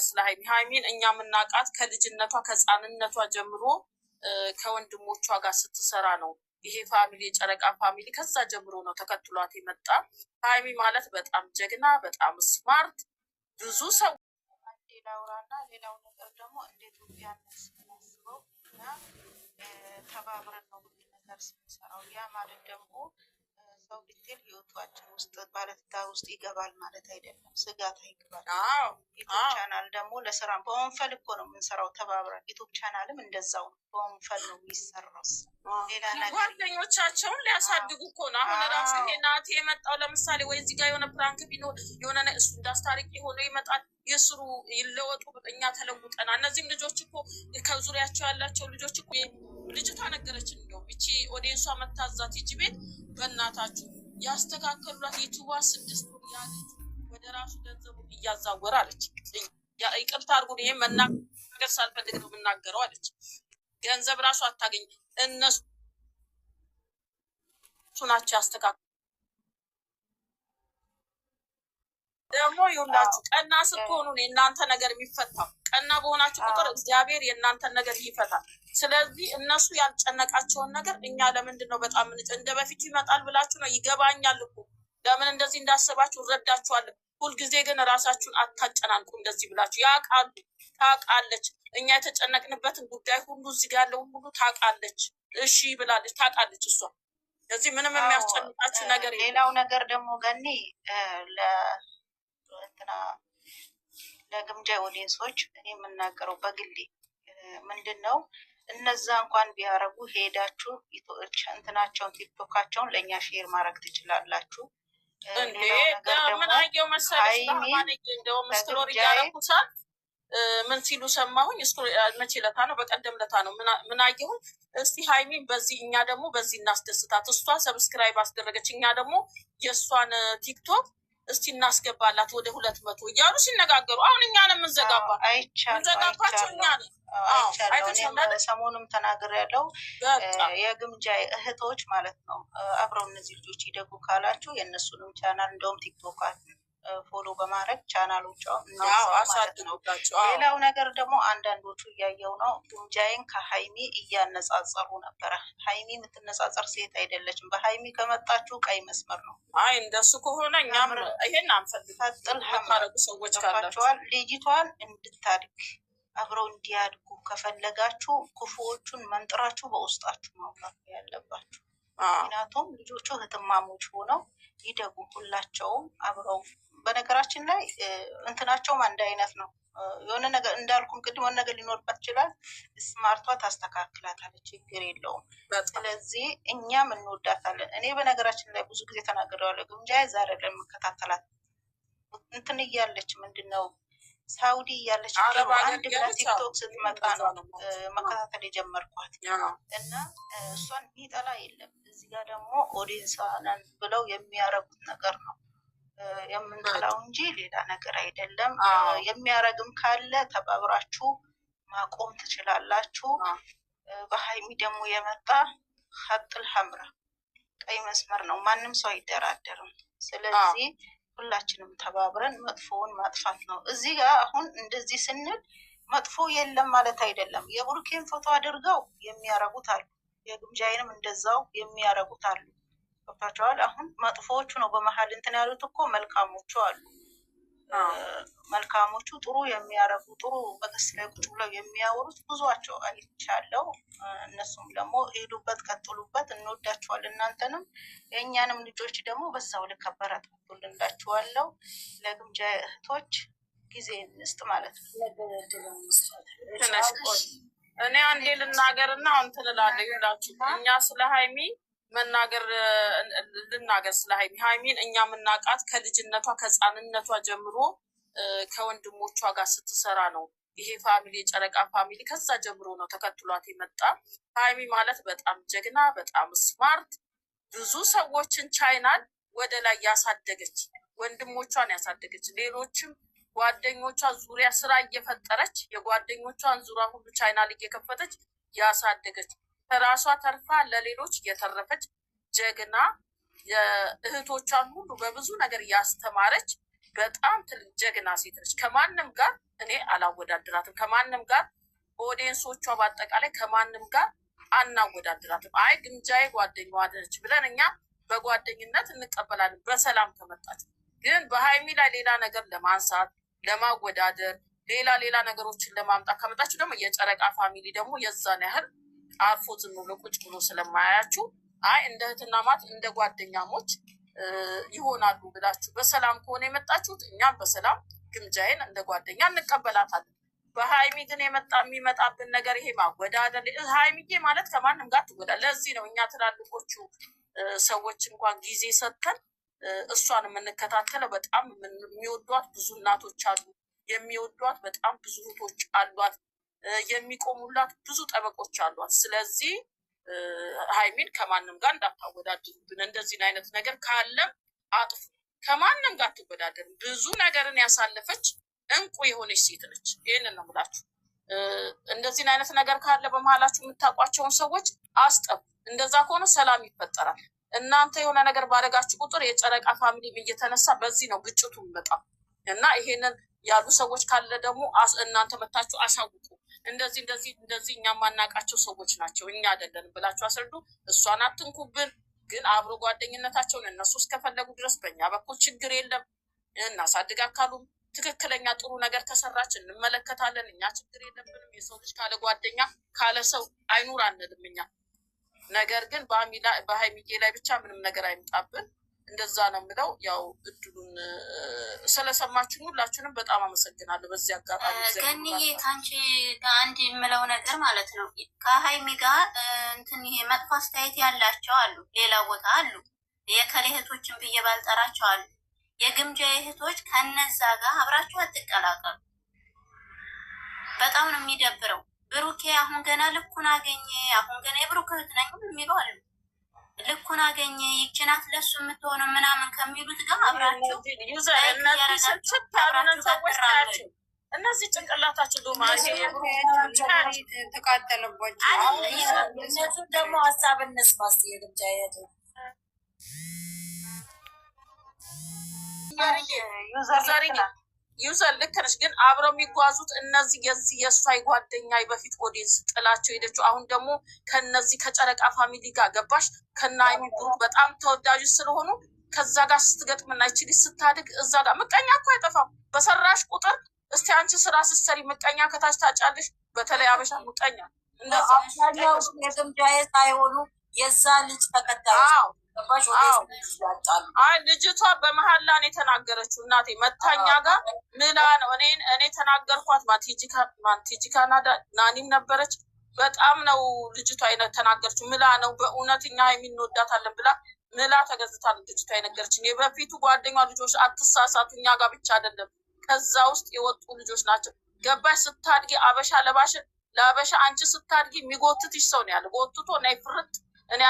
ስለ ሃይሚን እኛ የምናውቃት ከልጅነቷ ከህፃንነቷ ጀምሮ ከወንድሞቿ ጋር ስትሰራ ነው። ይሄ ፋሚሊ የጨረቃ ፋሚሊ ከዛ ጀምሮ ነው ተከትሏት የመጣ። ሃይሚ ማለት በጣም ጀግና፣ በጣም ስማርት ብዙ ሰው ላውራና ሌላው ነገር ደግሞ እንደ ኢትዮጵያ ስናስበው እና ተባብረን ነው ሁሉ ነገር ስንሰራው። ያ ማለት ደግሞ ሰው ቢትል ህይወታችን ውስጥ ባለትዳር ውስጥ ይገባል ማለት አይደለም። ስጋት አይገባል። ዩቱብ ቻናል ደግሞ ለስራ በወንፈል እኮ ነው የምንሰራው ተባብረን። ዩቱብ ቻናልም እንደዛው በወንፈል ነው የሚሰራው። ሌላ ነገር ጓደኞቻቸውን ሊያሳድጉ እኮ ነው። አሁን ራሱ ይሄ ናቲ የመጣው ለምሳሌ ወይ እዚህ ጋር የሆነ ፕራንክ ቢኖር የሆነ እሱ እንዳስታርቂ ሆኖ ይመጣል። የስሩ ይለወጡ፣ እኛ ተለውጠናል። እነዚህም ልጆች እኮ ከዙሪያቸው ያላቸው ልጆች እኮ ልጅቷ ነገረችን ነው እቺ ኦዲየንሷ መታዛት ይቺ ቤት በእናታችሁ ያስተካከሉላት ዩቱባ 6 ወር ያለች ወደ ራሱ ገንዘቡ እያዛወረ አለች። ይቅርታ አድርጉ ይሄ መናገር ሳልፈልግ ነው የምናገረው አለች። ገንዘብ ራሱ አታገኝ እነሱ ናቸው ያስተካከሉ። ደግሞ ይሁንላችሁ ቀና ስትሆኑ የእናንተ ነገር የሚፈታው። ቀና በሆናችሁ ቁጥር እግዚአብሔር የእናንተን ነገር ይፈታል። ስለዚህ እነሱ ያልጨነቃቸውን ነገር እኛ ለምንድን ነው በጣም እንደ በፊቱ ይመጣል ብላችሁ ነው? ይገባኛል እኮ ለምን እንደዚህ እንዳሰባችሁ እረዳችኋለሁ። ሁልጊዜ ግን ራሳችሁን አታጨናንቁ እንደዚህ ብላችሁ። ያውቃሉ፣ ታውቃለች። እኛ የተጨነቅንበትን ጉዳይ ሁሉ እዚህ ጋር ያለውን ሁሉ ታውቃለች። እሺ ብላለች፣ ታውቃለች እሷ። ስለዚህ ምንም የሚያስጨንቃችሁ ነገር የለም። ሌላው ነገር ደግሞ ገኒ ለግምጃ ኦዲየንሶች እኔ የምናገረው በግሌ ምንድን ነው እነዛ እንኳን ቢያረጉ ሄዳችሁ እንትናቸውን ቲክቶካቸውን ለእኛ ሼር ማድረግ ትችላላችሁ። ምን አየው መሰለሽ እንደውም ስክሮል እያደረኩሳል ምን ሲሉ ሰማሁኝ። መቼ ለታ ነው? በቀደም ለታ ነው። ምን አየሁኝ? እስቲ ሃይሚን በዚህ እኛ ደግሞ በዚህ እናስደስታት። እሷ ሰብስክራይብ አስደረገች፣ እኛ ደግሞ የእሷን ቲክቶክ እስቲ እናስገባላት ወደ 200 እያሉ ሲነጋገሩ፣ አሁን እኛን የምንዘጋባቸው እኛ ነን። ሰሞኑም ተናገር ያለው የግምጃ እህቶች ማለት ነው። አብረው እነዚህ ልጆች ይደጉ ካላችሁ የእነሱንም ቻናል እንደውም ቲክቶካት ፎሎ በማድረግ ቻናሎቿ ነው። ሌላው ነገር ደግሞ አንዳንዶቹ እያየው ነው ግምጃይን ከሃይሚ እያነጻጸሩ ነበረ። ሃይሚ የምትነጻጸር ሴት አይደለችም። በሃይሚ ከመጣችሁ ቀይ መስመር ነው። አይ እንደሱ ከሆነ እኛም ይሄን አንፈልግም። ሰዎች ካላችኋል ልጅቷን እንድታድግ አብረው እንዲያድጉ ከፈለጋችሁ ክፉዎቹን መንጥራችሁ በውስጣችሁ ማውጣት ያለባችሁ። ምክንያቱም ልጆቹ እህትማሞች ሆነው ይደጉ ሁላቸውም አብረው። በነገራችን ላይ እንትናቸውም አንድ አይነት ነው። የሆነ ነገር እንዳልኩም ቅድም የሆነ ነገር ሊኖርበት ይችላል። ስማርቷ ታስተካክላታለች፣ ችግር የለውም። ስለዚህ እኛም እንወዳታለን። እኔ በነገራችን ላይ ብዙ ጊዜ ተናግሬዋለሁ። ግምጃ ዛሬ ለመከታተላት እንትን እያለች ምንድን ነው ሳውዲ እያለች አንድ ብላ ቲክቶክ ስትመጣ ነው መከታተል የጀመርኳት እና እሷን የሚጠላ የለም። እዚህ ጋር ደግሞ ኦዲየንስ ነን ብለው የሚያረጉት ነገር ነው የምንጠላው እንጂ ሌላ ነገር አይደለም። የሚያረግም ካለ ተባብራችሁ ማቆም ትችላላችሁ። በሃይሚ ደግሞ የመጣ ሀጥል ሐምራ ቀይ መስመር ነው። ማንም ሰው አይደራደርም። ስለዚህ ሁላችንም ተባብረን መጥፎውን ማጥፋት ነው። እዚህ ጋር አሁን እንደዚህ ስንል መጥፎ የለም ማለት አይደለም። የቡርኬን ፎቶ አድርገው የሚያረጉት አሉ፣ የግምጃይንም እንደዛው የሚያረጉት አሉ። ገብታችኋል? አሁን መጥፎዎቹ ነው በመሀል እንትን ያሉት እኮ መልካሞቹ አሉ። መልካሞቹ ጥሩ የሚያረጉ ጥሩ በገስ ላይ ቁጭ ብለው የሚያወሩት ብዙቸው አይቻለው። እነሱም ደግሞ ሄዱበት፣ ቀጥሉበት። እንወዳችኋል። እናንተንም የእኛንም ልጆች ደግሞ በዛው ልክ አበረታቱልንላችኋለሁ። ለግምጃ እህቶች ጊዜ እንስጥ ማለት ነው። እኔ አንዴ ልናገርና እንትን እላለሁ ይላችሁ። እኛ ስለ ሃይሚ ልናገር ስለ ሃይሚን እኛ የምናውቃት ከልጅነቷ ከህፃንነቷ ጀምሮ ከወንድሞቿ ጋር ስትሰራ ነው። ይሄ ፋሚሊ የጨረቃ ፋሚሊ ከዛ ጀምሮ ነው ተከትሏት የመጣ። ሃይሚ ማለት በጣም ጀግና፣ በጣም ስማርት ብዙ ሰዎችን ቻይናል ወደ ላይ ያሳደገች፣ ወንድሞቿን ያሳደገች፣ ሌሎችም ጓደኞቿ ዙሪያ ስራ እየፈጠረች የጓደኞቿን ዙሪያ ሁሉ ቻይናል እየከፈተች ያሳደገች፣ ከራሷ ተርፋ ለሌሎች የተረፈች ጀግና፣ የእህቶቿን ሁሉ በብዙ ነገር ያስተማረች በጣም ትልቅ ጀግና ሴት ነች። ከማንም ጋር እኔ አላወዳድራትም። ከማንም ጋር ኦዲየንሶቿ በአጠቃላይ ከማንም ጋር አናወዳድራትም። አይ ግምጃዬ ጓደኛዋ ነች ብለን እኛ በጓደኝነት እንቀበላለን በሰላም ከመጣች። ግን በሀይሚ ላይ ሌላ ነገር ለማንሳት ለማወዳደር ሌላ ነገሮችን ለማምጣት ከመጣችሁ ደግሞ የጨረቃ ፋሚሊ ደግሞ የዛን ያህል አርፎ ዝም ብሎ ቁጭ ብሎ ስለማያችሁ አይ እንደ እህትና ማት እንደ ጓደኛሞች ይሆናሉ ብላችሁ በሰላም ከሆነ የመጣችሁት እኛም በሰላም ግምጃዬን እንደ ጓደኛ እንቀበላታለን። በሀይሚ ግን የሚመጣብን ነገር ይሄ ማወዳደር። ሀይሚዬ ማለት ከማንም ጋር ትወዳ። ለዚህ ነው እኛ ትላልቆቹ ሰዎች እንኳን ጊዜ ሰጥተን እሷን የምንከታተለው። በጣም የሚወዷት ብዙ እናቶች አሉ፣ የሚወዷት በጣም ብዙ እህቶች አሏት፣ የሚቆሙላት ብዙ ጠበቆች አሏት። ስለዚህ ሀይሚን ከማንም ጋር እንዳታወዳድሩብን። እንደዚህን አይነት ነገር ካለም አጥፉ። ከማንም ጋር አትወዳደርም። ብዙ ነገርን ያሳለፈች እንቁ የሆነች ሴት ነች። ይህንን ነው የምላችሁ። እንደዚህን አይነት ነገር ካለ በመሀላችሁ የምታውቋቸውን ሰዎች አስጠቡ። እንደዛ ከሆነ ሰላም ይፈጠራል። እናንተ የሆነ ነገር ባደረጋችሁ ቁጥር የጨረቃ ፋሚሊም እየተነሳ በዚህ ነው ግጭቱ የሚመጣው እና ይሄንን ያሉ ሰዎች ካለ ደግሞ እናንተ መታችሁ አሳውቁ። እንደዚህ እኛ ማናቃቸው ሰዎች ናቸው እኛ አይደለንም ብላችሁ አስረዱ። እሷን አትንኩብን። ግን አብሮ ጓደኝነታቸውን እነሱ እስከፈለጉ ድረስ በእኛ በኩል ችግር የለም። እናሳድግ አካሉም ትክክለኛ ጥሩ ነገር ከሰራች እንመለከታለን። እኛ ችግር የለብንም። የሰው ልጅ ካለ ጓደኛ ካለ ሰው አይኑር አንልም እኛ። ነገር ግን በሀይሚዬ ላይ ብቻ ምንም ነገር አይምጣብን። እንደዛ ነው የምለው። ያው እድሉን ስለሰማችሁን ሁላችሁንም በጣም አመሰግናለሁ። በዚህ አጋጣሚ ገንዬ ከአንቺ ጋር አንድ የምለው ነገር ማለት ነው፣ ከሀይሚ ጋር እንትን ይሄ መጥፎ አስተያየት ያላቸው አሉ፣ ሌላ ቦታ አሉ፣ የከሌ እህቶችን ብዬ ባልጠራቸው አሉ። የግምጃ እህቶች ከነዛ ጋር አብራችሁ አትቀላቀሉ። በጣም ነው የሚደብረው። ብሩኬ አሁን ገና ልኩን አገኘ፣ አሁን ገና የብሩክ እህት ነኝ የሚሉ አሉ። ልኩን አገኘ ይችናት ለሱ የምትሆነው ምናምን ከሚሉት ጋር አብራችሁ እነዚህ ጭንቅላታችን ዶማ ተቃጠለባቸው። እነሱ ደግሞ ሀሳብ እንስማስ የግምጃ ዩዘር ልክ ነሽ። ግን አብረው የሚጓዙት እነዚህ የእሷ ጓደኛ በፊት ኦዲየንስ ጥላቸው ሄደችው። አሁን ደግሞ ከነዚህ ከጨረቃ ፋሚሊ ጋር ገባሽ። ከና ሀይሚ ብሩክ በጣም ተወዳጅ ስለሆኑ ከዛ ጋር ስትገጥምና ይችል ስታድግ እዛ ጋር ምቀኛ እኮ አይጠፋም። በሰራሽ ቁጥር እስቲ አንቺ ስራ ስትሰሪ ምቀኛ ከታች ታጫለሽ። በተለይ አበሻ ምቀኛ አብዛኛው የግምጃዬ ሳይሆኑ የዛ ልጅ ተከታዮች ልጅቷ በመሀላን የተናገረችው እናቴ መታኛ ጋር ምላ ነው። እኔ ተናገርኳት። ማንቲጂካ ናኒም ነበረች። በጣም ነው ልጅቷ ተናገረችው። ምላ ነው በእውነተኛ የምንወዳታለን ብላ ምላ ተገዝታ ልጅቷ የነገረችን። የበፊቱ ጓደኛ ልጆች አትሳሳቱ፣ እኛ ጋር ብቻ አይደለም ከዛ ውስጥ የወጡ ልጆች ናቸው። ገባሽ? ስታድጊ አበሻ ለአበሻ አንቺ ስታድጊ የሚጎትትሽ ሰው ነው ያለ። ጎትቶ ናይ ፍርጥ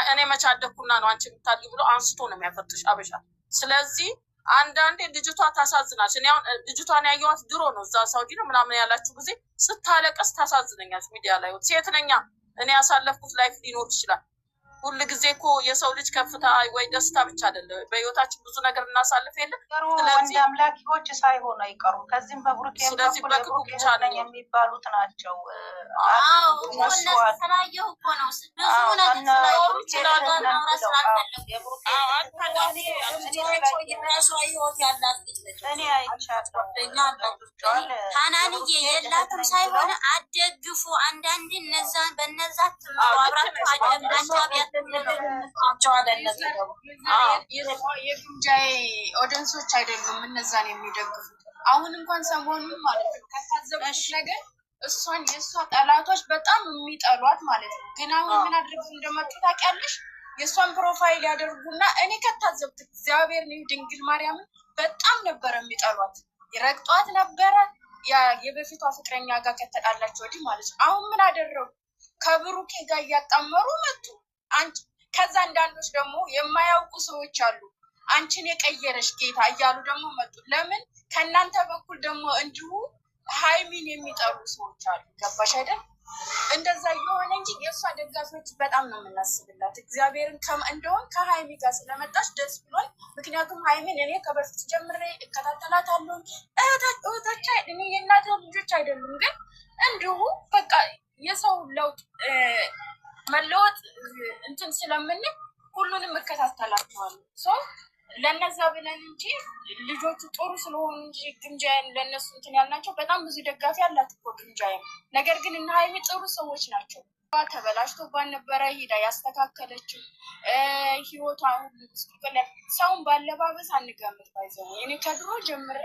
እኔ መቻደኩና ነው አንቺ የምታድጊ ብሎ አንስቶ ነው የሚያፈጥሽ አበሻ። ስለዚህ አንዳንዴ ልጅቷ ታሳዝናች። እኔ አሁን ልጅቷን ያየኋት ድሮ ነው እዛ ሳውዲ ነው ምናምን ያላችሁ ጊዜ ስታለቀስ ታሳዝነኛለች። ሚዲያ ላይ ሴት ነኛ እኔ ያሳለፍኩት ላይፍ ሊኖር ይችላል። ሁሉ ጊዜ እኮ የሰው ልጅ ከፍታ ወይ ደስታ ብቻ አይደለም፣ በህይወታችን ብዙ ነገር እናሳልፍ የለ። ስለዚህ አምላኪዎች ሳይሆኑ አይቀሩም። ከዚህም በብሩክ በክፉ ብቻ ነው የሚባሉት ናቸው። ስላየሁ እኮ ነው ብዙ ነገር ሀናንዬ የላትም ሳይሆን አደግፉ። አንዳንድ በነዛ አብራችሁ የግምጃዬ ኦዲየንሶች አይደሉም እነዛን የሚደግፉት። አሁን እንኳን ሰሞኑን ማለት ነው ከታዘቡት ነገር እሷን የእሷ ጠላቶች በጣም የሚጠሏት ማለት ነው። ግን አሁን ምን አድርጉ እንደመጡ ታውቂያለሽ? የእሷን ፕሮፋይል ያደርጉና እኔ ከታዘብት እግዚአብሔር ነው ድንግል ማርያምን በጣም ነበረ የሚጠሏት፣ ይረግጧት ነበረ። የበፊቷ ፍቅረኛ ጋር ከተጣላቸው ወዲህ ማለት ነው። አሁን ምን አደረጉ? ከብሩኬ ጋር እያጣመሩ መጡ። ከዛ አንዳንዶች ደግሞ የማያውቁ ሰዎች አሉ፣ አንቺን የቀየረሽ ጌታ እያሉ ደግሞ መጡ። ለምን ከእናንተ በኩል ደግሞ እንዲሁ ሀይሚን የሚጠሉ ሰዎች አሉ። ገባሽ አይደል? እንደዛ እየሆነ እንጂ የእሷ ደጋፊዎች በጣም ነው የምናስብላት። እግዚአብሔርን እንደውም ከሀይሚ ጋር ስለመጣች ደስ ብሎን። ምክንያቱም ሀይሚን እኔ ከበፊት ጀምሬ እከታተላታለሁ። እህቶች የእናት ልጆች አይደሉም፣ ግን እንዲሁ በቃ የሰው ለውጥ መለወጥ እንትን ስለምንል ሁሉንም እከታተላቸዋለሁ። ሰው ለነዛ ብለን እንጂ ልጆቹ ጥሩ ስለሆኑ እንጂ ግምጃዬን ለእነሱ እንትን ያልናቸው በጣም ብዙ ደጋፊ አላት እኮ ግምጃዬን። ነገር ግን እነ ሀይሚ ጥሩ ሰዎች ናቸው። ተበላሽቶባት ነበረ ሂዳ ያስተካከለችው ህይወቷ ሁሉ ስቅለ ሰውን ባለባበስ አንገምት ባይዘው እኔ ከድሮ ጀምሬ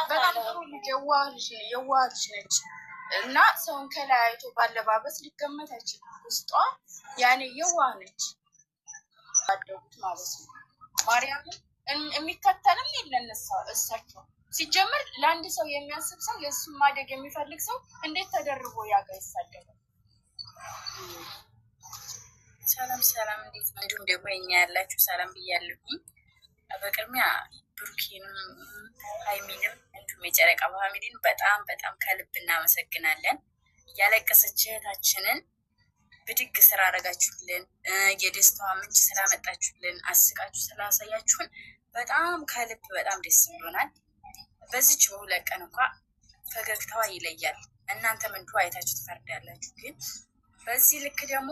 በጣም ጥሩ ልጅ የዋህ ልጅ ነች እና ሰውን ከላይ አይቶ ባለባበስ ሊገመት አይችልም። ውስጧ ያኔ የዋህ ነች ያደጉት ማለት ነው። ማርያምን የሚከተልም የለን እሳቸው ሲጀምር ለአንድ ሰው የሚያስብ ሰው የእሱን ማደግ የሚፈልግ ሰው እንዴት ተደርጎ ያጋ ይሳደባል? ሰላም ሰላም፣ እንዴት ነው? እንዲሁም ደግሞ የኛ ያላችሁ ሰላም ብያለሁኝ። በቅድሚያ ብሩኬንም ሀይሚንም እንዲሁም የጨረቃ ፋሚሊን በጣም በጣም ከልብ እናመሰግናለን። ያለቀሰች እህታችንን ብድግ ስራ አረጋችሁልን፣ የደስታዋ ምንጭ ስላመጣችሁልን፣ አስቃችሁ ስላሳያችሁን በጣም ከልብ በጣም ደስ ብሎናል። በዚች በሁለት ቀን እንኳ ፈገግታዋ ይለያል። እናንተም እንዲሁ አይታችሁ ትፈርዳላችሁ። ግን በዚህ ልክ ደግሞ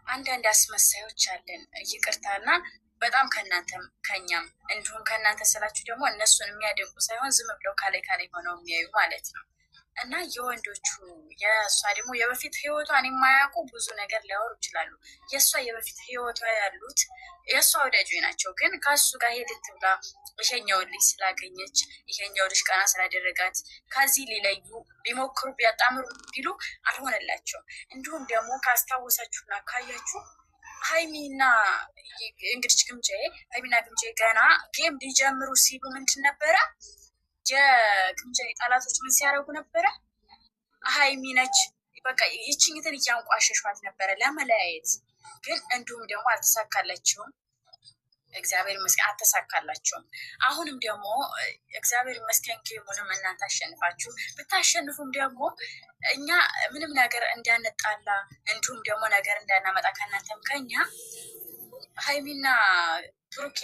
አንዳንድ አስመሳዮች አለን። ይቅርታና በጣም ከእናንተም ከኛም እንዲሁም ከእናንተ ስላችሁ ደግሞ እነሱን የሚያደንቁ ሳይሆን ዝም ብለው ካላይ ካላይ ሆነው የሚያዩ ማለት ነው። እና የወንዶቹ የእሷ ደግሞ የበፊት ህይወቷን የማያውቁ ብዙ ነገር ሊያወሩ ይችላሉ። የእሷ የበፊት ህይወቷ ያሉት የእሷ ወዳጆች ናቸው። ግን ከእሱ ጋር ሄድት ብላ ይሄኛውን ልጅ ስላገኘች ይሄኛው ልጅ ቀና ስላደረጋት ከዚህ ሊለዩ ቢሞክሩ ቢያጣምሩ ቢሉ አልሆነላቸውም። እንዲሁም ደግሞ ካስታወሳችሁና ካያችሁ ሀይሚና ግምጃዬ ገና ጌም ሊጀምሩ ሲሉ ምንድን ነበረ የግምጃዬ ጠላቶች ምን ሲያደርጉ ነበረ? ሀይሚ ነች በቃ ይችኝትን እያንቋሸሿት ነበረ ለመለያየት። ግን እንዲሁም ደግሞ አልተሳካላቸውም። እግዚአብሔር ይመስገን አልተሳካላቸውም። አሁንም ደግሞ እግዚአብሔር ይመስገን ጌሙንም እናንተ አሸንፋችሁ ብታሸንፉም ደግሞ እኛ ምንም ነገር እንዳንጣላ እንዲሁም ደግሞ ነገር እንዳናመጣ ከእናንተም ከኛ ሀይሚና ብሩኬ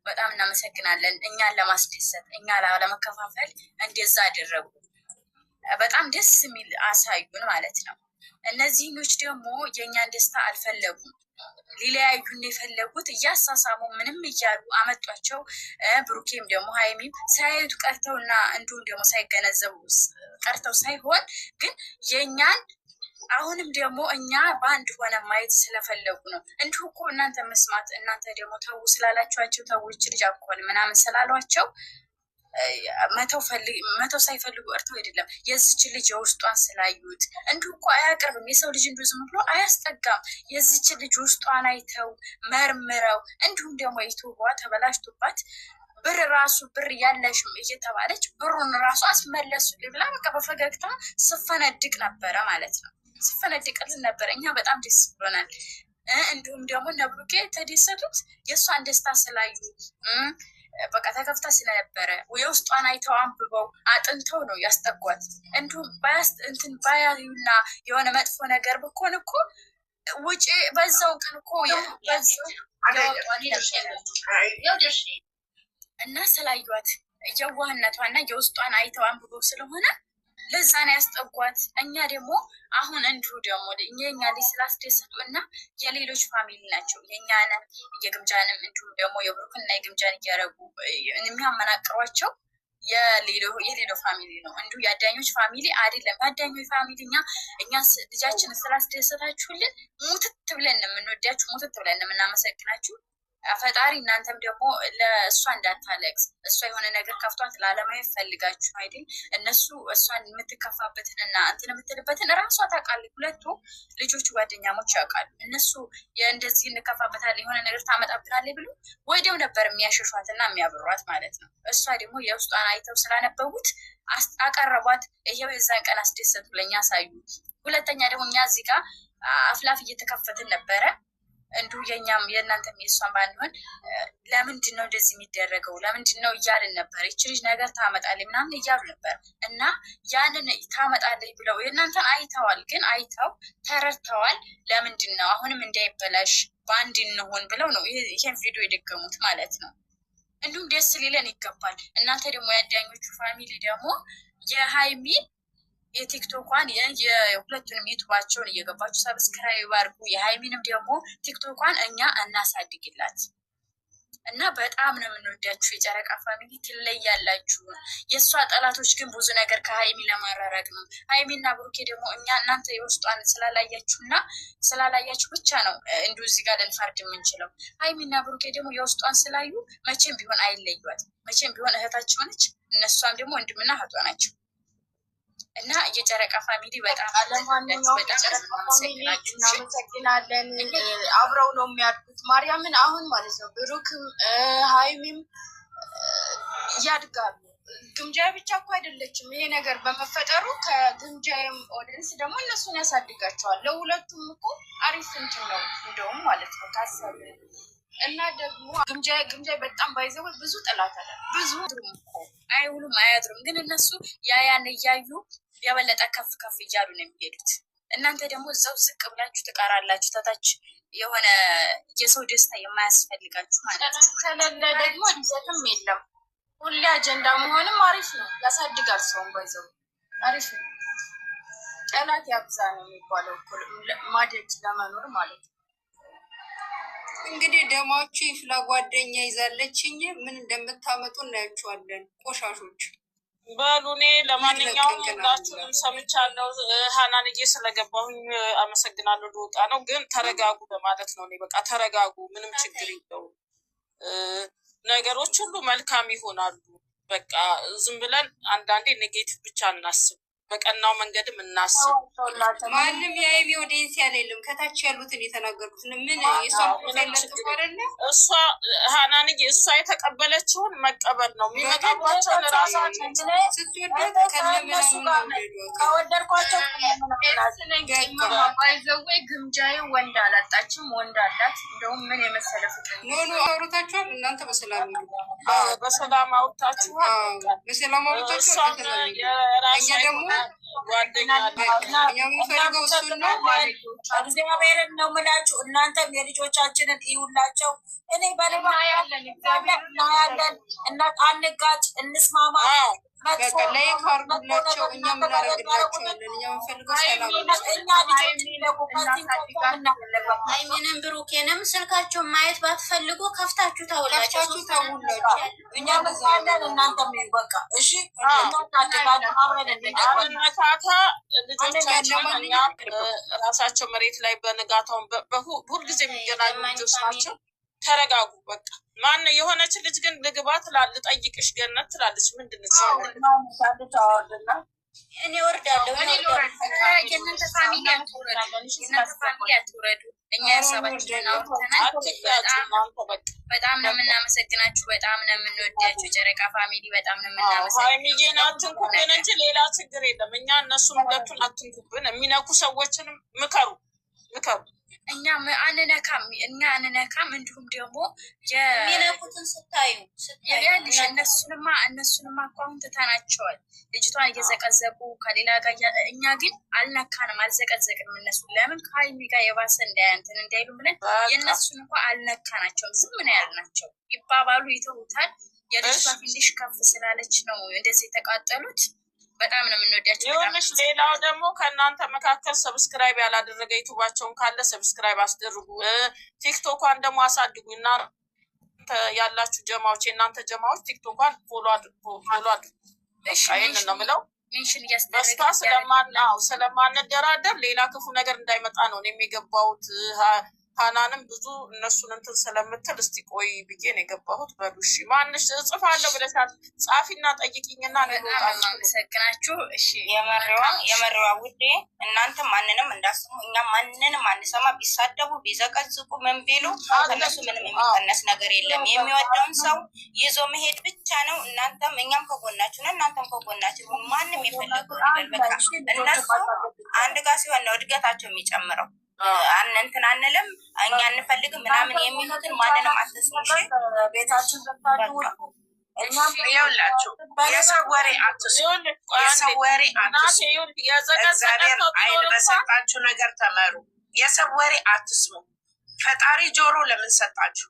በጣም እናመሰግናለን። እኛን ለማስደሰት እኛ ለመከፋፈል እንደዛ አደረጉ። በጣም ደስ የሚል አሳዩን ማለት ነው። እነዚህኞች ደግሞ የእኛን ደስታ አልፈለጉም። ሊለያዩን የፈለጉት እያሳሳሙ ምንም እያሉ አመጧቸው። ብሩኬም ደግሞ ሀይሚም ሳያዩት ቀርተውና እንዲሁም ደግሞ ሳይገነዘቡ ቀርተው ሳይሆን ግን የእኛን አሁንም ደግሞ እኛ በአንድ ሆነ ማየት ስለፈለጉ ነው። እንዲሁ እኮ እናንተ መስማት እናንተ ደግሞ ተው ስላላችኋቸው ተውች ልጅ አኮል ምናምን ስላሏቸው መተው ሳይፈልጉ እርተው አይደለም። የዚች ልጅ የውስጧን ስላዩት እንዲሁ እኮ አያቀርብም። የሰው ልጅ እንዲሁ ዝም ብሎ አያስጠጋም። የዚች ልጅ ውስጧን አይተው መርምረው እንዲሁም ደግሞ ኢትዮዋ ተበላሽቶባት ብር ያለሽም እየተባለች ብሩን ራሱ አስመለሱልኝ ብላ በቃ በፈገግታ ስፈነድቅ ነበረ ማለት ነው። ስፈነድቅልን ነበረ። እኛ በጣም ደስ ብሎናል። እንዲሁም ደግሞ እነ ብሩኬ የተደሰቱት የእሷን ደስታ ስላዩ በቃ ተከፍታ ስለነበረ የውስጧን አይተው አንብበው አጥንተው ነው ያስጠጓት። እንዲሁም ባያዩና የሆነ መጥፎ ነገር ብኮን እኮ ውጪ በዛው ቀን እኮ እና ስላዩት የዋህነቷና የውስጧን አይተው አንብበው ስለሆነ ለዛ ነው ያስጠጓት። እኛ ደግሞ አሁን እንዲሁ ደግሞ የኛ ልጅ ስላስደሰቱ እና የሌሎች ፋሚሊ ናቸው የኛንም የግምጃንም እንዲሁም ደግሞ የብሩክና የግምጃን እያደረጉ የሚያመናቅሯቸው የሌሎ ፋሚሊ ነው። እንዲሁ የአዳኞች ፋሚሊ አይደለም። የአዳኞች ፋሚሊ እኛ ልጃችን ስላስደሰታችሁልን ሙትት ብለን የምንወዳችሁ ሙትት ብለን የምናመሰግናችሁ። ፈጣሪ እናንተም ደግሞ ለእሷ እንዳታለቅስ እሷ የሆነ ነገር ከፍቷት ላለማየት ፈልጋችሁ አይደል? እነሱ እሷን የምትከፋበትንና እንትን የምትልበትን እራሷ ታውቃለች። ሁለቱ ልጆቹ ጓደኛሞች ያውቃሉ። እነሱ እንደዚህ እንከፋበታለን የሆነ ነገር ታመጣብናለች ብሎ ወዲያው ነበር የሚያሸሿትና የሚያብሯት ማለት ነው። እሷ ደግሞ የውስጧን አይተው ስላነበቡት አቀረቧት። ይሄው የዛን ቀን አስደሰቱ፣ ለእኛ አሳዩ። ሁለተኛ ደግሞ እኛ እዚህ ጋር አፍላፍ እየተከፈትን ነበረ። እንዲሁ የኛም የእናንተም የእሷን ባንሆን ለምንድን ነው እንደዚህ የሚደረገው? ለምንድን ነው እያልን ነበር። ይች ልጅ ነገር ታመጣለች ምናምን እያሉ ነበር እና ያንን ታመጣለች ብለው የእናንተን አይተዋል፣ ግን አይተው ተረድተዋል። ለምንድን ነው አሁንም እንዳይበላሽ በአንድ እንሆን ብለው ነው ይሄን ቪዲዮ የደገሙት ማለት ነው። እንዲሁም ደስ ሊለን ይገባል። እናንተ ደግሞ የአዳኞቹ ፋሚሊ ደግሞ የሀይሚ የቲክቶኳን የሁለቱንም ዩቱባቸውን እየገባችሁ ሰብስክራይብ አድርጉ። የሀይሚንም ደግሞ ቲክቶኳን እኛ እናሳድግላት እና በጣም ነው የምንወዳችሁ የጨረቃ ፋሚሊ ትለያላችሁ። የእሷ ጠላቶች ግን ብዙ ነገር ከሀይሚ ለማራረቅ ነው። ሀይሚና ብሩኬ ደግሞ እኛ እናንተ የውስጧን ስላላያችሁ ብቻ ነው እንዲሁ እዚህ ጋር ልንፈርድ የምንችለው። ሀይሚና ብሩኬ ደግሞ የውስጧን ስላዩ መቼም ቢሆን አይለዩት። መቼም ቢሆን እህታቸው ነች፣ እነሷም ደግሞ ወንድምና እህቷ ናቸው። እና የጨረቃ ፋሚሊ በጣም እናመሰግናለን። አብረው ነው የሚያድጉት ማርያምን። አሁን ማለት ነው ብሩክም ሀይሚም ያድጋሉ። ግምጃ ብቻ እኮ አይደለችም ይሄ ነገር በመፈጠሩ ከግምጃም ኦዲየንስ ደግሞ እነሱን ያሳድጋቸዋል። ለሁለቱም እኮ አሪፍ እንትን ነው እንደውም ማለት ነው ካሰብ እና ደግሞ ግምጃ በጣም ባይዘው ብዙ ጥላት አለ። ብዙ እኮ አይውሉም አያድሩም፣ ግን እነሱ ያን እያዩ የበለጠ ከፍ ከፍ እያሉ ነው የሚሄዱት። እናንተ ደግሞ እዛው ዝቅ ብላችሁ ትቀራላችሁ። ታታች የሆነ የሰው ደስታ የማያስፈልጋችሁ ማለት ነው። ከሌለ ደግሞ እድገትም የለም። ሁሌ አጀንዳ መሆንም አሪፍ ነው፣ ያሳድጋል። ሰውን ባይዘው አሪፍ ነው። ጠላት ያብዛ ነው የሚባለው ማደግ ለመኖር ማለት ነው። እንግዲህ ደማችሁ ይፍላ። ጓደኛ ይዛለችኝ ምን እንደምታመጡ እናያችኋለን። ቆሻሾች በሉ። እኔ ለማንኛውም ሁላችሁንም ሰምቻለሁ። ሀናንዬ ስለገባሁኝ አመሰግናለሁ። ልወጣ ነው፣ ግን ተረጋጉ በማለት ነው። እኔ በቃ ተረጋጉ፣ ምንም ችግር የለውም። ነገሮች ሁሉ መልካም ይሆናሉ። በቃ ዝም ብለን አንዳንዴ ኔጌቲቭ ብቻ እናስብ፣ በቀናው መንገድም እናስብ። ማንም የሀይሚ ኦዲየንስ ያለ የለም። ከታች ያሉትን የተናገርኩት ምን እሷ ሀናንዬ እሷ የተቀበለችውን መቀበል ነው። የሚመጣባቸውን ራሳቸው ስትወደድ ከወደድኳቸው ባይዘዌ ግምጃዬ ወንድ አላጣችም፣ ወንድ አላት። እንደውም ምን የመሰለ ፍቅር ኖ አውርታችኋል እናንተ በሰላም በሰላም አውርታችኋል። በሰላም አውርታችኋል። እኛ ደግሞ እግዚአብሔርን ነው የምላችሁ። እናንተም የልጆቻችንን ይውላቸው። እኔ በልባ ያለን አንጋጭ፣ እንስማማ። ላይክ አድርጉላቸው። እኛ ምን አደርግላቸዋለን? እኛ የምንፈልገው ሰላም ነው። ሀይሚንም ብሩኬንም ስልካቸውን ማየት ባትፈልጉ ከፍታችሁ ታውላችሁ። እናንተም በቃ እሺ ራሳቸው መሬት ላይ በንጋታውን ሁልጊዜ የሚገናኙ ልጆች ናቸው። ተረጋጉ በቃ። ማን የሆነች ልጅ ግን ልግባ ልጠይቅሽ ገነት ትላለች። ምንድን እኔ ወርዳለሁ። የእናንተ ፋሚሊ አትውረዱ። እኛ ያሰባችሁን አውርተናል። በጣም ነው የምናመሰግናችሁ፣ በጣም ነው የምንወዳችሁ። ጨረቃ ፋሚሊ በጣም ነው የምናመሰግናችሁ። ሀይሚዬን አትንኩብን እንጂ ሌላ ችግር የለም። እኛ እነሱን ሁለቱን አትንኩብን። የሚነኩ ሰዎችንም ምከሩ። እኛ አንነካም። እንዲሁም ደግሞ የሚነኩትን ስታዩ እነሱንማ እኮ አሁን ትተናቸዋል። ልጅቷን እየዘቀዘቁ ከሌላ ጋር፣ እኛ ግን አልነካንም፣ አልዘቀዘቅንም። እነሱ ለምን ከሀይሚ ጋር የባሰ እንዳያንትን እንዳይሉ ብለን የእነሱን እንኳ አልነካናቸውም። ዝም ነው ያልናቸው። ይባባሉ ይተውታል። የልጅቷ ትንሽ ከፍ ስላለች ነው እንደዚህ የተቃጠሉት። በጣም ነው የምንወዳቸው። ይሁንሽ። ሌላው ደግሞ ከእናንተ መካከል ሰብስክራይብ ያላደረገ ዩቱባቸውን ካለ ሰብስክራይብ አስደርጉ። ቲክቶኳን ደግሞ አሳድጉ። እና ያላችሁ ጀማዎች፣ የእናንተ ጀማዎች ቲክቶኳን ፎሎ አድርጉ። ይህንን ነው የምለው። በስቷ ስለማንደራደር ሌላ ክፉ ነገር እንዳይመጣ ነው የሚገባሁት። ሀናንም ብዙ እነሱን እንትን ስለምትል እስቲ ቆይ ብዬ ነው የገባሁት። በሉ እሺ። ማንሽ እጽፋለሁ ብለሻል፣ ጻፊና ጠይቂኝና አመሰግናችሁ። እሺ የመሪዋ ውዴ፣ እናንተ ማንንም እንዳስሙ፣ እኛ ማንንም አንሰማ። ቢሳደቡ ቢዘቀዝቁ ምን ቢሉ ከነሱ ምንም የሚቀነስ ነገር የለም። የሚወደውን ሰው ይዞ መሄድ ብቻ ነው። እናንተም እኛም ከጎናችሁ ነው፣ እናንተም ከጎናችሁ። ማንም የፈለገው ነገር በቃ እነሱ አንድ ጋር ሲሆን ነው እድገታቸው የሚጨምረው። እንትን አንልም እኛ እንፈልግም ምናምን የሚሉትን ማንንም አትስሙሽ። ቤታችን ገብታችሁ ይኸውላችሁ የሰው ወሬ አትስሙ። የሰው ወሬ አትስሙ። እግዚአብሔር አይን በሰጣችሁ ነገር ተመሩ። የሰው ወሬ አትስሙ። ፈጣሪ ጆሮ ለምን ሰጣችሁ?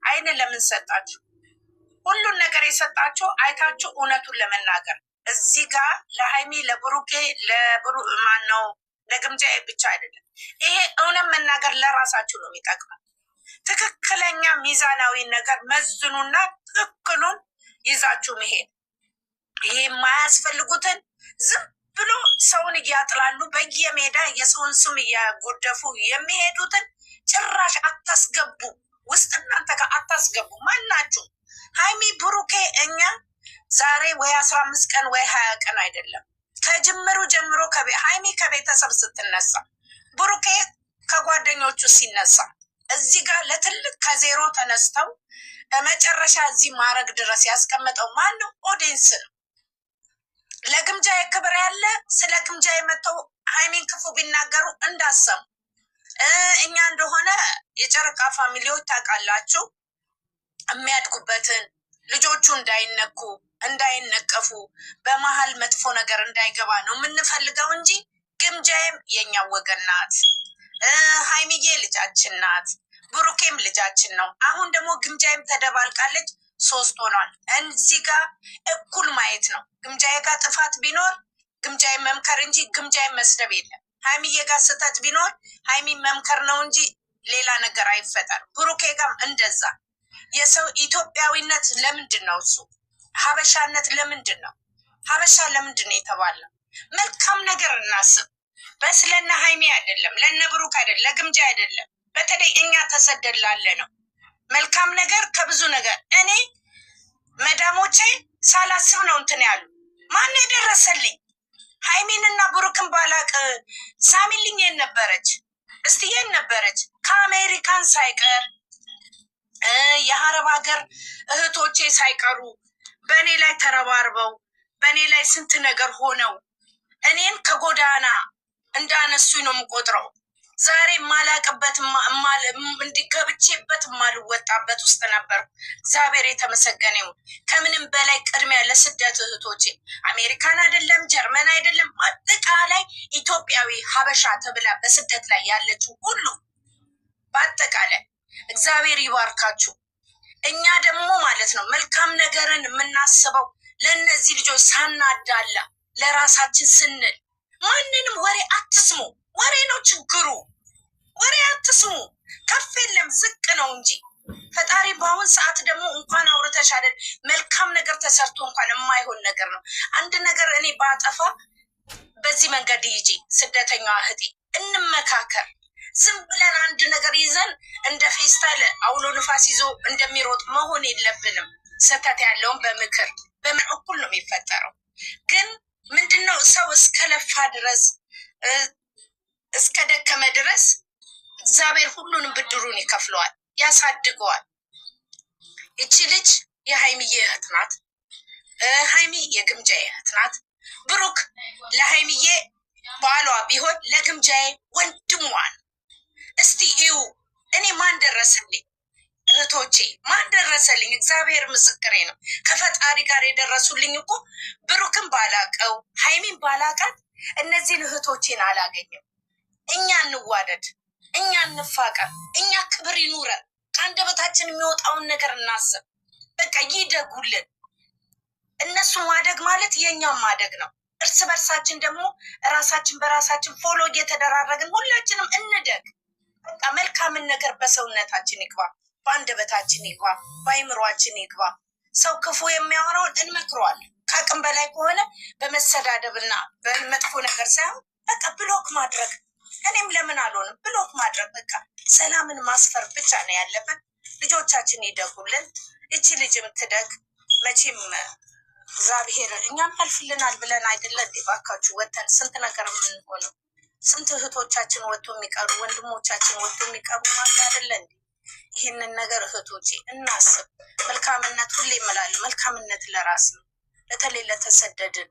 አይን ለምን ሰጣችሁ? ሁሉን ነገር የሰጣችሁ አይታችሁ እውነቱን ለመናገር እዚህ ጋር ለሃይሚ ለብሩኬ ማነው ለግምጃዬ ብቻ አይደለም። ይሄ እውነት መናገር ለራሳችሁ ነው የሚጠቅመው። ትክክለኛ ሚዛናዊ ነገር መዝኑና ትክክሉን ይዛችሁ መሄድ። ይሄ የማያስፈልጉትን ዝም ብሎ ሰውን እያጥላሉ በየሜዳ የሰውን ስም እያጎደፉ የሚሄዱትን ጭራሽ አታስገቡ። ውስጥ እናንተ ጋር አታስገቡ። ማናችሁ ሃይሚ ብሩኬ እኛ ዛሬ ወይ 15 ቀን ወይ 20 ቀን አይደለም ከጅምሩ ጀምሮ ሃይሚ ከቤተሰብ ስትነሳ ብሩኬ ከጓደኞቹ ሲነሳ እዚህ ጋር ለትልቅ ከዜሮ ተነስተው መጨረሻ እዚህ ማረግ ድረስ ያስቀመጠው ማን ነው? ኦዲንስ ነው። ለግምጃ ክብር ያለ ስለ ግምጃ የመተው ሃይሚን ክፉ ቢናገሩ እንዳሰሙ እኛ እንደሆነ የጨረቃ ፋሚሊዎች ታውቃላችሁ የሚያድጉበትን ልጆቹ እንዳይነኩ እንዳይነቀፉ በመሀል መጥፎ ነገር እንዳይገባ ነው የምንፈልገው እንጂ ግምጃዬም የኛ ወገን ናት። ሃይሚዬ ልጃችን ናት። ብሩኬም ልጃችን ነው። አሁን ደግሞ ግምጃዬም ተደባልቃለች። 3 ሆኗል። እዚህ ጋር እኩል ማየት ነው። ግምጃዬ ጋር ጥፋት ቢኖር ግምጃዬ መምከር እንጂ ግምጃዬ መስደብ የለም። ሃይሚዬ ጋር ስህተት ቢኖር ሃይሚ መምከር ነው እንጂ ሌላ ነገር አይፈጠር። ብሩኬ ጋርም እንደዛ። የሰው ኢትዮጵያዊነት ለምንድን ነው? እሱ ሀበሻነት ለምንድን ነው? ሀበሻ ለምንድን ነው የተባለው? መልካም ነገር እናስብ። በስለነ ሃይሚ አይደለም፣ ለነ ብሩክ አይደለም፣ ለግምጃ አይደለም። በተለይ እኛ ተሰደላለ ነው መልካም ነገር ከብዙ ነገር። እኔ መዳሞቼ ሳላስብ ነው እንትን ያሉ ማን የደረሰልኝ ሃይሚንና ብሩክን ባላቅ ሳሚልኝ የት ነበረች? እስቲ የት ነበረች? ከአሜሪካን ሳይቀር የአረብ ሀገር እህቶቼ ሳይቀሩ በእኔ ላይ ተረባርበው በእኔ ላይ ስንት ነገር ሆነው እኔን ከጎዳና እንዳነሱኝ ነው የምቆጥረው። ዛሬ ማላቅበት እንዲገብቼበት ማልወጣበት ውስጥ ነበርኩ። እግዚአብሔር የተመሰገነ ይሁን። ከምንም በላይ ቅድሚያ ለስደት እህቶቼ አሜሪካን አይደለም ጀርመን አይደለም አጠቃላይ ኢትዮጵያዊ ሀበሻ ተብላ በስደት ላይ ያለችው ሁሉ በአጠቃላይ እግዚአብሔር ይባርካችሁ። እኛ ደግሞ ማለት ነው መልካም ነገርን የምናስበው ለእነዚህ ልጆች ሳናዳላ ለራሳችን ስንል። ማንንም ወሬ አትስሙ። ወሬ ነው ችግሩ። ወሬ አትስሙ። ከፍ የለም ዝቅ ነው እንጂ ፈጣሪ በአሁን ሰዓት ደግሞ እንኳን አውርተሽ አይደል መልካም ነገር ተሰርቶ እንኳን የማይሆን ነገር ነው። አንድ ነገር እኔ ባጠፋ በዚህ መንገድ ይጂ ስደተኛ እህቴ እንመካከር። ዝም ብለን አንድ ነገር ይዘን እንደ ፌስታል አውሎ ንፋስ ይዞ እንደሚሮጥ መሆን የለብንም። ስህተት ያለውን በምክር እኩል ነው የሚፈጠረው። ግን ምንድነው ሰው እስከለፋ ድረስ እስከ ደከመ ድረስ እግዚአብሔር ሁሉንም ብድሩን ይከፍለዋል፣ ያሳድገዋል። እቺ ልጅ የሃይሚዬ እህት ናት። ሃይሚ የግምጃዬ እህት ናት። ብሩክ ለሃይሚዬ ባሏ ቢሆን ለግምጃዬ ወንድሟ ነው። እስቲ እዩ እኔ ማን ደረሰልኝ? እህቶቼ ማን ደረሰልኝ? እግዚአብሔር ምስክሬ ነው። ከፈጣሪ ጋር የደረሱልኝ እኮ ብሩክን ባላቀው ሃይሚን ባላቃት እነዚህን እህቶቼን አላገኘም። እኛ እንዋደድ፣ እኛ እንፋቀር፣ እኛ ክብር ይኑረን። ከአንደበታችን የሚወጣውን ነገር እናስብ። በቃ ይደጉልን። እነሱ ማደግ ማለት የእኛም ማደግ ነው። እርስ በርሳችን ደግሞ ራሳችን በራሳችን ፎሎ እየተደራረግን ሁላችንም እንደግ። በቃ መልካምን ነገር በሰውነታችን ይግባ፣ በአንደበታችን ይግባ፣ በአይምሯችን ይግባ። ሰው ክፉ የሚያወራውን እንመክረዋለን። ከአቅም በላይ ከሆነ በመሰዳደብና በመጥፎ ነገር ሳይሆን በቃ ብሎክ ማድረግ። እኔም ለምን አልሆንም ብሎክ ማድረግ። በቃ ሰላምን ማስፈር ብቻ ነው ያለብን። ልጆቻችን ይደጉልን። እቺ ልጅም ትደግ። መቼም እግዚአብሔር እኛም ያልፍልናል ብለን አይደለ እንዴ? ባካችሁ ወተን ስንት ነገር የምንሆነው ስንት እህቶቻችን ወጥቶ የሚቀሩ ወንድሞቻችን ወጥቶ የሚቀሩ ማለት አይደለ እንዴ? ይህንን ነገር እህቶቼ እናስብ። መልካምነት ሁሌ እምላለሁ፣ መልካምነት ለራስ ነው። በተለይ ለተሰደድን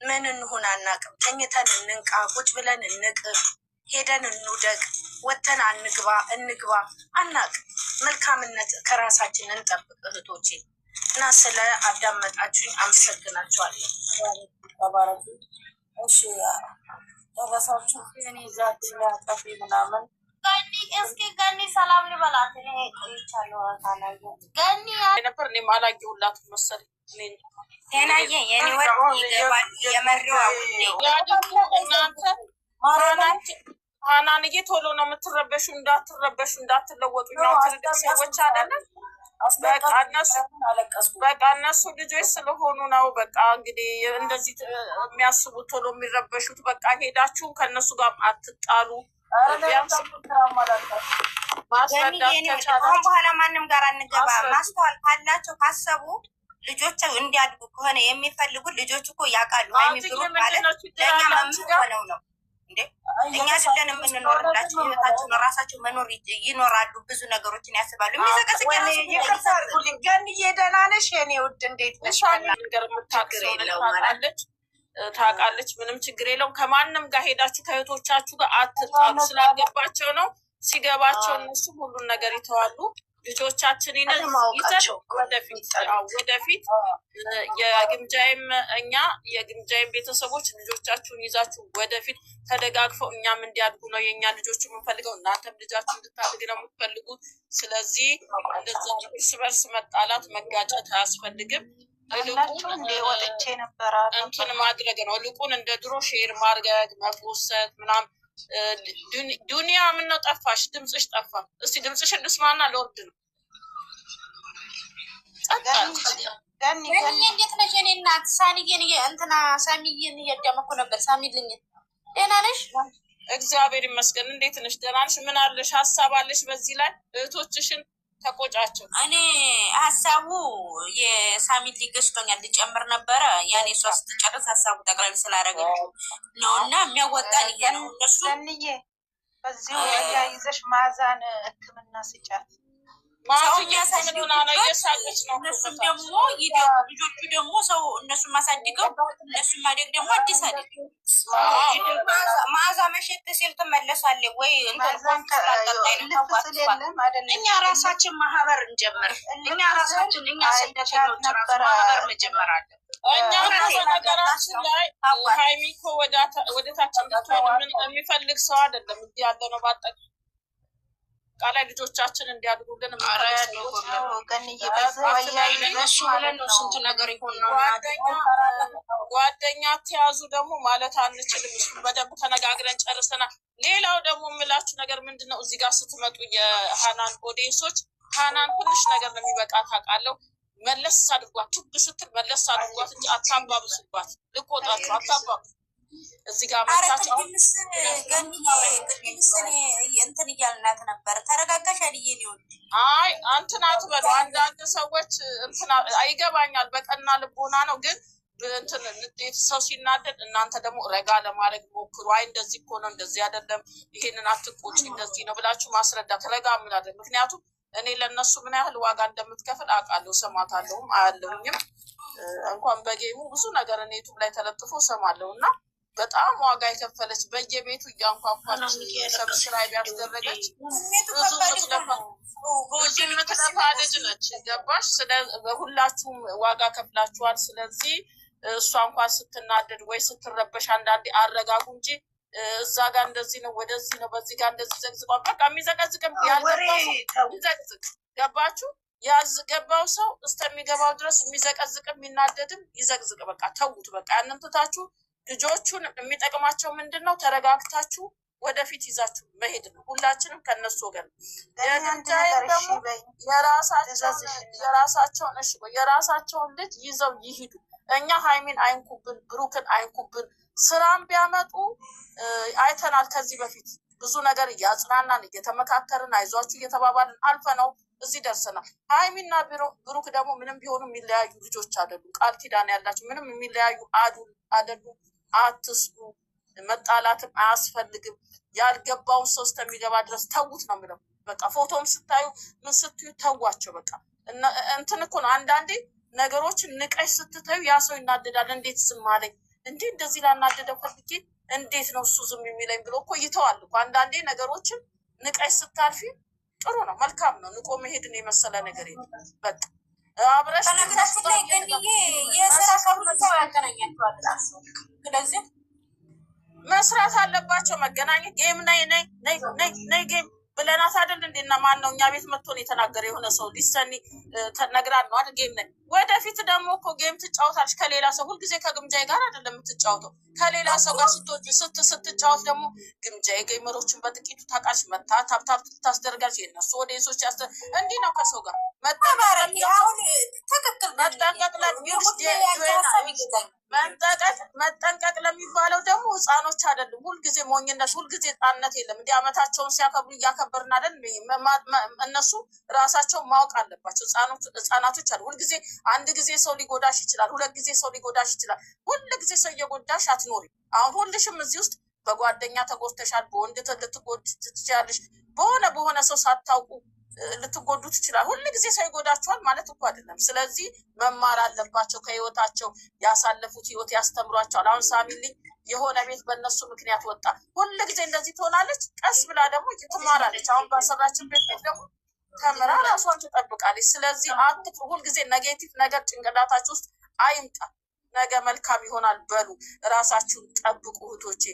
ምን እንሆን አናውቅም። ተኝተን እንንቃ፣ ቁጭ ብለን እንቅር። ሄደን እንውደቅ፣ ወተን እንግባ አናቅ። መልካምነት ከራሳችን እንጠብቅ እህቶቼ። እና ስለ አዳመጣችሁኝ አመሰግናችኋለሁ። ተባረኩ። እሺ ደረሳችሁ ዛት ጠፊ ምናምን እስኪ ገኒ ሰላም ልበላት። እኔ ቆይቻለሁ ካላየ ገኒ ነበር እኔም አላየሁላትም መሰለኝ። ጤናዬ የኔ ወድ ይገባል የመሪው ያደጉ እናንተ ሀናንዬ ቶሎ ነው የምትረበሹ። እንዳትለወጡ። ያው ትልልቅ ሰዎች አይደለም። በቃ እነሱ ልጆች ስለሆኑ ነው። በቃ እንግዲህ እንደዚህ የሚያስቡት ቶሎ የሚረበሹት። በቃ ሄዳችሁ ከእነሱ ጋር አትጣሉ። ማስረዳት ከቻላችሁ በኋላ ማንም ጋር አንገባ። ማስተዋል ካላቸው ካሰቡ ልጆች እንዲያድጉ ከሆነ የሚፈልጉት ልጆች እኮ ያውቃሉ። ሀይሚብሩ ማለት ለእኛ መምር ሆነው ነው እንዴ? እኛ አይደለን የምንኖርላቸው ህይወታቸውን ራሳቸው መኖር ይኖራሉ። ብዙ ነገሮችን ያስባሉ። የሚዘቀዝቅ ገንዬ ደህና ነሽ የኔ ውድ? እንዴት ነሽ? ነገር ታውቃለች። ምንም ችግር የለውም። ከማንም ጋር ሄዳችሁ ከእህቶቻችሁ ጋር አትጣሉ። ስላልገባቸው ነው። ሲገባቸው እነሱ ሁሉን ነገር ይተዋሉ። ልጆቻችን ይዘን ወደፊት የግምጃይም ቤተሰቦች ልጆቻችሁን ይዛችሁ ወደፊት ተደጋግፈው እኛም እንዲያድጉ ነው የእኛ ልጆች የምንፈልገው። እናንተም ልጃችሁ እንድታድግ ነው የምትፈልጉት። ስለዚህ እንደዛ እርስ በርስ መጣላት መጋጨት አያስፈልግም። እንትን ማድረግ ነው። ልቁን እንደ ድሮ ሼር ማድረግ መፎሰት ምናምን። ዱኒያ ምነው ጠፋሽ? ድምፅሽ ጠፋ። እስቲ ድምፅሽን ልስማና ለወርድ ነው። እንዴት ነሽ የኔ እናት? ሳሚዬን እያዳመኩ ነበር። ሳሚልኝ ደህና ነሽ? እግዚአብሔር ይመስገን። እንዴት ነሽ? ደህና ነሽ? ምን አለሽ? ሀሳብ አለሽ በዚህ ላይ? እህቶችሽን ተቆጫቸው። እኔ ሀሳቡ የሳሚት ሊገዝቶኛል ልጨምር ነበረ። ያኔ እሷ ስትጨርስ ሀሳቡ ጠቅላላ ስላደረገች ነው። እና የሚያወጣን ይሄ ነው። እነሱ በዚሁ ያይዘሽ ማዛን ሕክምና ስጫት። እነሱም ደግሞ ልጆቹ ደግሞ ሰው እነሱ ማሳድገው እነሱ ማደግ ደግሞ አዲስ አደግ ማዛ መሸት ሲል ትመለሳለች ወይ? እኛ ራሳችን ማህበር እንጀምር። እኛ ስደተኞች ራሱ ማህበር መጀመር አለ። እኛ ነገራችን ላይ ሀይሚ እኮ ወደታችን እንድትሆን የሚፈልግ ሰው አይደለም። እንዲህ ያለ ነው ባጠቅ ቃላይ ልጆቻችን እንዲያድጉልን እሱ ብለን ነው ስንት ነገር ይሆን ነው። ጓደኛ ተያዙ ደግሞ ማለት አንችልም። እሱ በደንብ ተነጋግረን ጨርሰናል። ሌላው ደግሞ የምላችሁ ነገር ምንድን ነው? እዚህ ጋር ስትመጡ የሀናን ኦዲየንሶች ሀናን ትንሽ ነገር ነው የሚበቃ ታውቃለሁ። መለስ አድርጓት፣ ቱብ ስትል መለስ አድርጓት እንጂ አታባብሱባት። ልቆጣችሁ አታባብሱ። እዚህ ጋር መታችሁ እንትን እያልናት ነበር። ተረጋጋሽ አልዬ ሊሆን እንትን አትበሉ። አንዳንድ ሰዎች እንትን አይገባኛል፣ በቀና ልቦና ነው ግን እንትን ንዴት ሰው ሲናደድ እናንተ ደግሞ ረጋ ለማድረግ ሞክሩ። አይ እንደዚህ እኮ ነው እንደዚህ አይደለም፣ ይሄንን አትቆጪ እንደዚህ ነው ብላችሁ ማስረዳት ረጋ ምላለን። ምክንያቱም እኔ ለእነሱ ምን ያህል ዋጋ እንደምትከፍል አውቃለሁ፣ ሰማታለሁም አያለሁኝም። እንኳን በጌሙ ብዙ ነገር እኔ ዩቱብ ላይ ተለጥፎ ሰማለሁ እና በጣም ዋጋ የከፈለች በየቤቱ እያንኳኳች ሰብስክራይብ ያስደረገች ብዙ ምትለፋ ልጅ ነች። ገባሽ? ሁላችሁም ዋጋ ከፍላችኋል። ስለዚህ እሷ እንኳን ስትናደድ ወይ ስትረበሽ አንዳንዴ አረጋጉ እንጂ እዛ ጋር እንደዚህ ነው ወደዚህ ነው በዚህ ጋር እንደዚህ ዘግዝቋል። በቃ የሚዘቀዝቅም ይዘቅዝቅ። ገባችሁ? ያዝገባው ሰው እስከሚገባው ድረስ የሚዘቀዝቅም የሚናደድም ይዘቅዝቅ። በቃ ተዉት። በቃ ያንን ትታችሁ ልጆቹን የሚጠቅማቸው ምንድን ነው? ተረጋግታችሁ ወደፊት ይዛችሁ መሄድ ነው። ሁላችንም ከነሱ ወገን የግንጃይን ደግሞ የራሳቸውን ልጅ ይዘው ይሂዱ። እኛ ሀይሚን አይንኩብን፣ ብሩክን አይንኩብን። ስራም ቢያመጡ አይተናል። ከዚህ በፊት ብዙ ነገር እያጽናናን እየተመካከርን አይዟችሁ እየተባባልን አልፈነው እዚህ ደርሰናል። ሀይሚና ብሩክ ደግሞ ምንም ቢሆኑ የሚለያዩ ልጆች አይደሉም። ቃል ኪዳን ያላቸው ምንም የሚለያዩ አይደሉም። አትስጉ። መጣላትም አያስፈልግም። ያልገባውን ሰው እስከሚገባ ድረስ ተዉት ነው የምለው። በቃ ፎቶም ስታዩ ምን ስትዩ ተዋቸው። በቃ እንትን እኮ ነው አንዳንዴ ነገሮችን ንቀሽ ስትታዩ ያ ሰው ይናደዳል። እንዴት ዝም አለኝ እንዴ እንደዚህ ላናደደው ፈልጌ እንዴት ነው እሱ ዝም የሚለኝ ብሎ እኮ ይተዋል እኮ። አንዳንዴ ነገሮችን ንቀሽ ስታልፊ ጥሩ ነው፣ መልካም ነው። ንቆ መሄድን የመሰለ ነገር የለም። በቃ አብረሽ በነገራችን ላይ ግን የስራ ከብተው ያገናኛቸዋል። ስለዚህ መስራት አለባቸው። መገናኘት ጌም ነይ ጌም ብለናት አይደል እንዴና ማን ነው እኛ ቤት መጥቶን የተናገረ? የሆነ ሰው ሊሰኒ ተነግራን ነው አይደል? ጌም ነይ። ወደፊት ደግሞ እኮ ጌም ትጫወታለች ከሌላ ሰው። ሁልጊዜ ከግምጃዬ ጋር አይደለም የምትጫወተው፣ ከሌላ ሰው ጋር ስትጫወት ደግሞ ግምጃዬ ጌመሮችን በጥቂቱ ታውቃለች። መታ ታፕታፕ ታስደርጋለች። የነሱ ኦዲየንሶች እንዲህ ነው ከሰው ጋር መጠንቀቅ ለሚባለው ደግሞ ህፃኖች አይደለም። ሁልጊዜ ሞኝነት፣ ሁልጊዜ ህፃንነት የለም። እንዲህ አመታቸውን ሲያከብሩ እያከበርን አይደል? እነሱ ራሳቸውን ማወቅ አለባቸው። ህፃናቶች አሉ። ሁልጊዜ አንድ ጊዜ ሰው ሊጎዳሽ ይችላል፣ ሁለት ጊዜ ሰው ሊጎዳሽ ይችላል። ሁል ጊዜ ሰው እየጎዳሽ አትኖሪ። አሁን ሁልሽም እዚህ ውስጥ በጓደኛ ተጎድተሻል፣ በወንድ ልትጎድ ትችላለሽ፣ በሆነ ሰው ሳታውቁ ልትጎዱ ትችላል። ሁሉ ጊዜ ሰው ይጎዳቸዋል ማለት እኮ አይደለም። ስለዚህ መማር አለባቸው። ከህይወታቸው ያሳለፉት ህይወት ያስተምሯቸዋል። አሁን ሳሚልኝ የሆነ ቤት በእነሱ ምክንያት ወጣ። ሁሉ ጊዜ እንደዚህ ትሆናለች። ቀስ ብላ ደግሞ ትማራለች። አሁን ባሰራችን ቤት ደግሞ ተምራ ራሷን ትጠብቃለች። ስለዚህ አትፍሩ። ሁልጊዜ ኔጌቲቭ ነገር ጭንቅላታችሁ ውስጥ አይምጣ። ነገ መልካም ይሆናል በሉ። ራሳችሁን ጠብቁ እህቶቼ፣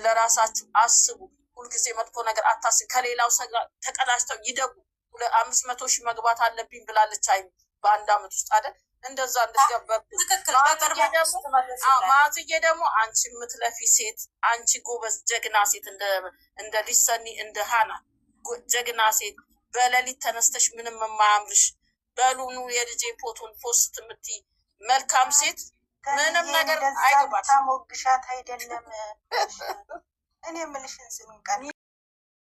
ለራሳችሁ አስቡ። ሁልጊዜ መጥፎ ነገር አታስብ። ከሌላው ሰው ተቀዳጅተው ይደጉ። 500 ሺህ መግባት አለብኝ ብላለች አይሚ በአንድ አመት ውስጥ አይደል? እንደዛ እንድትገበር ማዝዬ ደግሞ አንቺ የምትለፊ ሴት፣ አንቺ ጎበዝ ጀግና ሴት እንደ ሊሰኒ እንደ ሃና ጀግና ሴት፣ በሌሊት ተነስተሽ ምንም የማያምርሽ በሉኑ የልጄ ፎቶን ፖስት የምትይ መልካም ሴት ምንም ነገር አይገባሽ። ሞግሻት አይደለም እኔ የምልሽን ስሚኝ